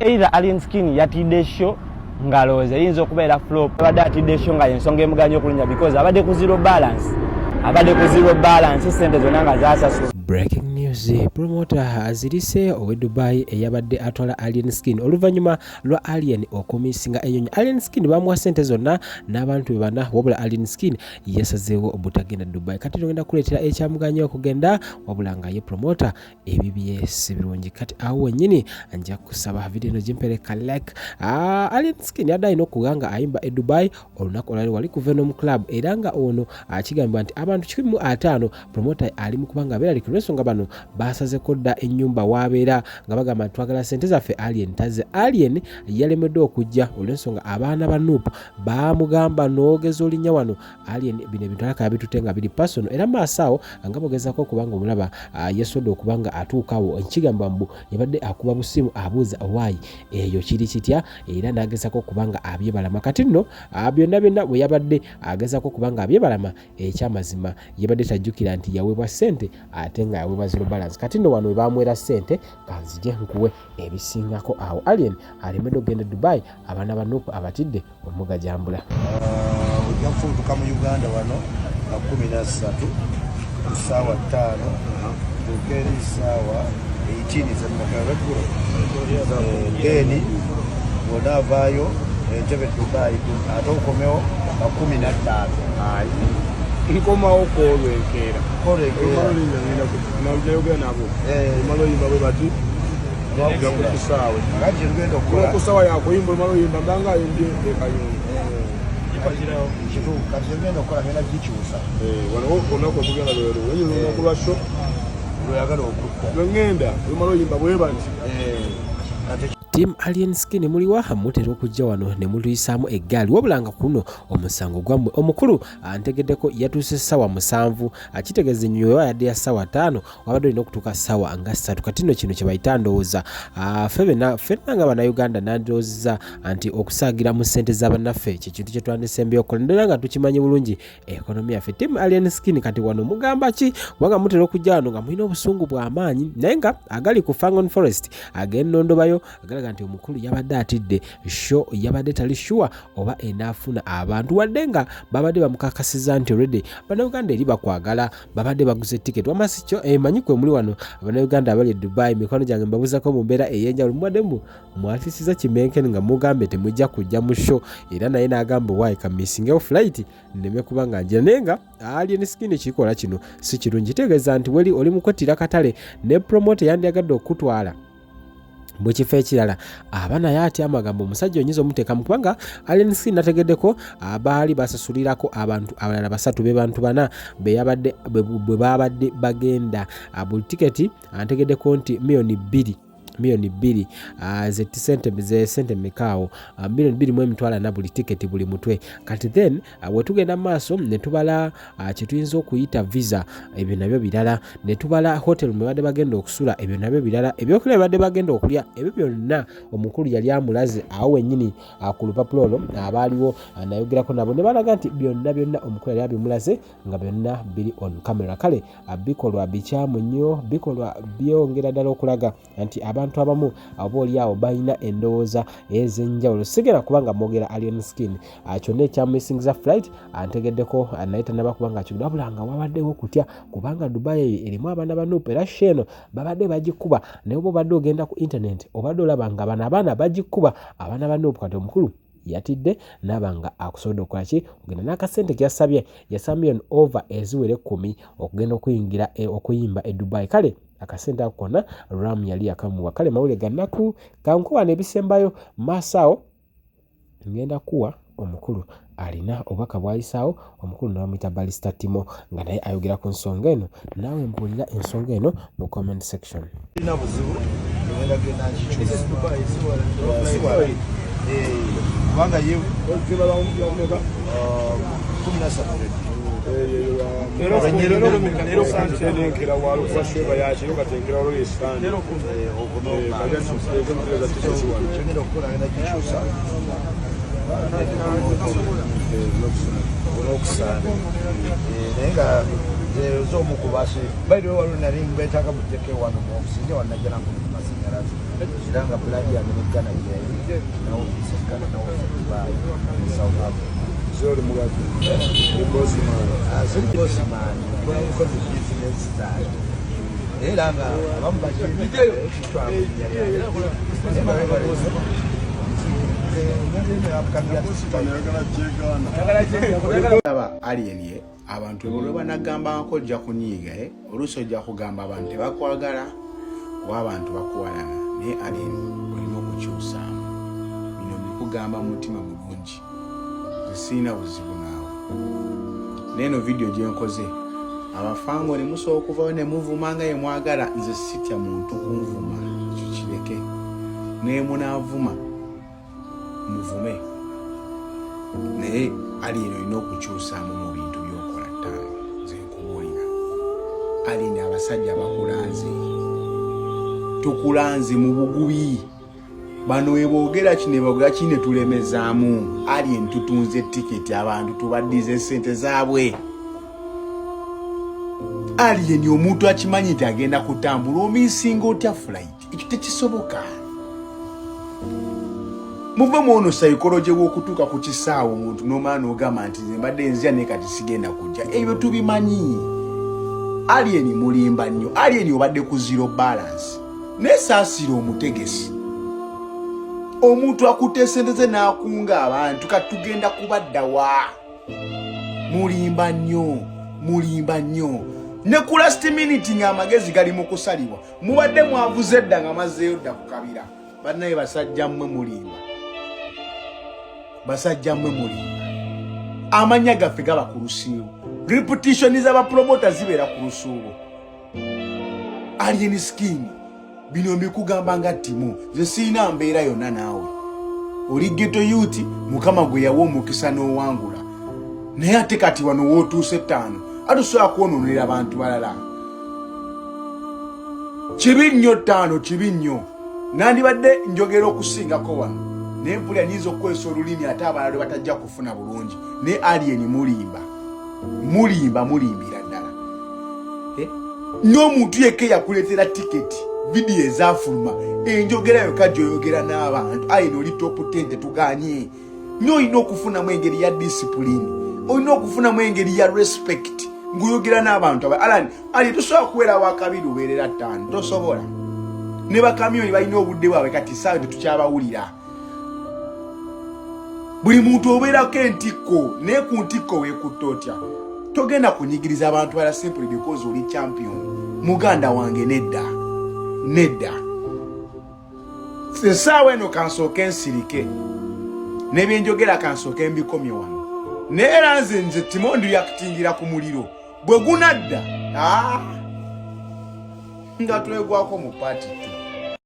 either Alien Skin yatidde show ngalooza yinza okubeera flop abadde atidde show nga ensonga emuganya okulinya because abadde ku zero balance sente zonna nga zasasula. Breaking news, promoter azirise owe Dubai eyabadde atwala Alien Skin oluvannyuma lwa Alien okumisinga ennyonyi. Alien Skin bamuwa sente zonna n'abantu bana wabula Alien Skin yasazeewo obutagenda Dubai. Kati tugenda kuleetera ekyamuganya okugenda wabula nga ye promoter ebibye si birungi. Kati awo wennyini nja kusaba video eno gimpereka like. Alien Skin yaddaayina okuganga ayimba e Dubai olunaku olwali wali ku Venom Club era nga ono akigambibwa nti abantu 15 promoter ali mu kubanga abeera lwensonga bano basaze kodda ennyumba wabeera nga bagamba twagala sente zaffe Alien taze. Alien yalemeddwa okujja olwensonga abaana ba Nuupu baamugamba n'ogeza olinya wano Alien bino ebintu alaka bitutenga biri personal era maasawo nga bogezako okubanga omulaba yesodde okubanga atuukawo nkigamba mbu yabadde akuba busimu abuuza waayi eyo kiri kitya era n'agezako okubanga abyebalama. Kati nno byonna bwe yabadde agezako okubanga abyebalama ekyamazima yabadde tajjukira nti yaweebwa sente ate nga yaweebwa zero balance. Kati nno wano we bamwera sente kanzije nkuwe ebisingako awo Alien alemedde okugenda Dubai abaana ba Nuupu abatidde omugajambula. Ojja kufuutuka mu Uganda wano nga 13 ku ssaawa 5 tukeera essaawa 18 z'emmakaraggula ngeni bw'ona avaayo entebe Dubai ate okomewo nga 15. Nkomawo kwolwekeera nayogera nabo omala oyimba bwe bati kusaawe kusaawa yakoyimba omala oyimba mbanga ayimbye ekayokagenda okukola genda gikyusa olunaku okugenda lwero wenyina olunaku lwa sho lweyagala okutta lwengenda omala oyimba bwe bati. Team Alien Skin muliwa mutera okujja wano ne muluyisaamu eggaali wabula nga kuno omusango gwammwe omukulu antegeddeko yatuuse ssaawa 7 akitegeeza ennyuyo yadde ya ssaawa 5 wabadde olina okutuuka ssaawa nga 3. Kati nno kino kye bayita ndowooza ffenna nga bannayuganda nandowoozezza nti okusaagira mu ssente z'abannaffe kye kintu kye twandisembye okukola ndera nga tukimanyi bulungi ekonomi yaffe. Team Alien Skin kati wano mugamba ki kubanga mutera okujja wano nga mulina obusungu bw'amaanyi naye nga agali ku Fangon Forest ag'ennondobayo nti omukulu yabadde atidde show yabadde tali sure oba enaafuna abantu wadde nga babadde bamukakasiza nti already bannayuganda eri bakwagala babadde baguze ticket wamasicyo emanyi kwe muli wano bannayuganda abali e Dubai mikono gyange mbabuzako mu mbeera ey'enjawulo mwaddemu mwatisiza kimenkeni nga mugambe temujja kujja mu show era naye n'agamba waayi kamisingewo flight nneme kubanga njira naye nga Alien Skin kikola kino si kirungi kitegeeza nti weli oli mukwetira katale ne promote yandiyagadde okutwala bwe kifo ekirala abaana yaati amagambo omusajja onyiza omuteeka mu kubanga Alien Skin nategeddeko abaali basasulirako abantu abalala 3 be bantu 4 bwe babadde bagenda buli tiketi antegeddeko nti milioni 2 ze sente mekaawo milioni 2 na buli tiketi buli mutwe. Kati then wetugenda maaso ne tubala kyetuyinza okuyita visa ebyo nabyo birala ne tubala hotel mwe badde bagenda okusula ebyo nabyo birala ebyokulya badde bagenda okulya ebyo byonna omukulu yali amulaze awo wennyini ku lupapula olwo abaaliwo nayogerako nabo ne balaga nti byonna omukulu yali abimulaze nga byonna biri on camera. Kale bikolwa bikyamu nnyo bikolwa byongera ddala okulaga nti abantu abamu abo oli awo balina endowooza ez'enjawulo sigera kubanga mwogera Alien Skin kyonna ekya missing za flight antegeddeko naye tanaba kubanga akigula wabula nga wabaddewo kutya kubanga Dubai erimu abaana ba Nuupu era sheno babadde bagikuba naye oba obadde ogenda ku internet obadde olaba nga bano abaana bagikuba abaana ba Nuupu. Kati omukulu yatidde nabanga akusobola okukola ki ogenda n'akasente kyasabye yasaba million over eziwere 10 okugenda okuyingira okuyimba e Dubai. Kale akasente akona Ram yali yakamuwa. Kale mawule gannaku kankuwa n'ebisembayo maasawo ngenda kuwa omukulu alina obubaka bwayisaawo omukulu n'amuyita Balista Timo nga naye ayogera ku nsonga eno naawe mbuulira ensonga eno mu comment section. Ina buzibu ngenda genda nkikyusa kubanga ye kibala omujja 17 Nero santenkera walo kwasheba yakiro katenkera walo yesitani kyogenda okukola ngenda gikyusa olwokusaana naye nga z'omukubasi bairiwe waliwo nali mbetaaga muteeke wano muofisinje wanajjana ku masanyalaze Kiranga Bladi amenekana yeye na ofisi kana na ofisi bayi South Africa. Zori Mugabe. The boss man. Zori boss man. Kwa uko business style. Elanga abambaje kitwa. Alien ye abantu bolo banagamba ko jja kunyiga oluso jja kugamba abantu bakwagala wa abantu bakwalana ne alien olimo kukyusa bino bikugamba mutima mulungi zisina buzibu naawe neno video gye nkoze abafango ne muso okuva ne muvumanga ye mwagala nze sitya muntu kunvuma kikireke ne munavuma muvume ne alien olina okukyusaamu mu bintu byokola ttaano nze nkubuulira alien abasajja bakulanze tukulanze mu bugubi bano weboogera kino eboogera kine tulemezaamu alien tutunze tiketi abantu tubaddize sente zaabwe alien omuntu akimanyi nti agenda kutambula omisinga otya flight ekyo tekisoboka muve muono psychology w'okutuuka ku kisaawo omuntu n'omwana ogamba nti nze mbadde nzya naye kati sigenda kujja ebyo tubimanyi alien mulimba nnyo alien obadde ku zero balance nesaasira omutegesi omuntu akuteesendeze n'akunga abantu kati tugenda kubaddawa mulimba nnyo ne ku last minute ng'amagezi gali mu kusalibwa mubadde mwavuze dda nga mazzeeyo dda ku kabira bannaye basajja mmwe mulimba amanya gaffe gaba ku lusiibo repetition z'abapromota zibeera ku lusuubo alien skin bino mbikugamba nga ttimu ze siina mbeera yonna naawe oli ghetto youth mukama gwe yawa omukisa n'owangula naye ate kati wano wootuuse ttaano atusobola kwonoonera abantu balala kibi nnyo nandibadde njogera okusingako wano naye mpulira nyinza okukozesa olulimi ate abalala batajja kufuna bulungi ne alien mulimbira ddala n'omuntu yekka yakuleetera tiketi vidiyo ezafuluma enjogera yokka gyoyogera n'abantu alien oli top 10 tetuganye nyo olina okufunamu engeri ya discipline olina okufunamu engeri ya respect ng'oyogera n'abantu alien tosobola kuweera wakabiri ubeerera ttaano tosobola ne bakamyoni balina obudde bwabwe kati saawe tetukyabawulira buli muntu obeerako entikko naye ku ntikko weekutta otya togenda kunyigiriza abantu bala simply because oli champion muganda wange nedda essaawa eno kansooke ensirike n'ebyenjogera kansooke mbikomye wano naye era nze Timondi yakutingira ku muliro bwe gunadda nga twegwako mu paati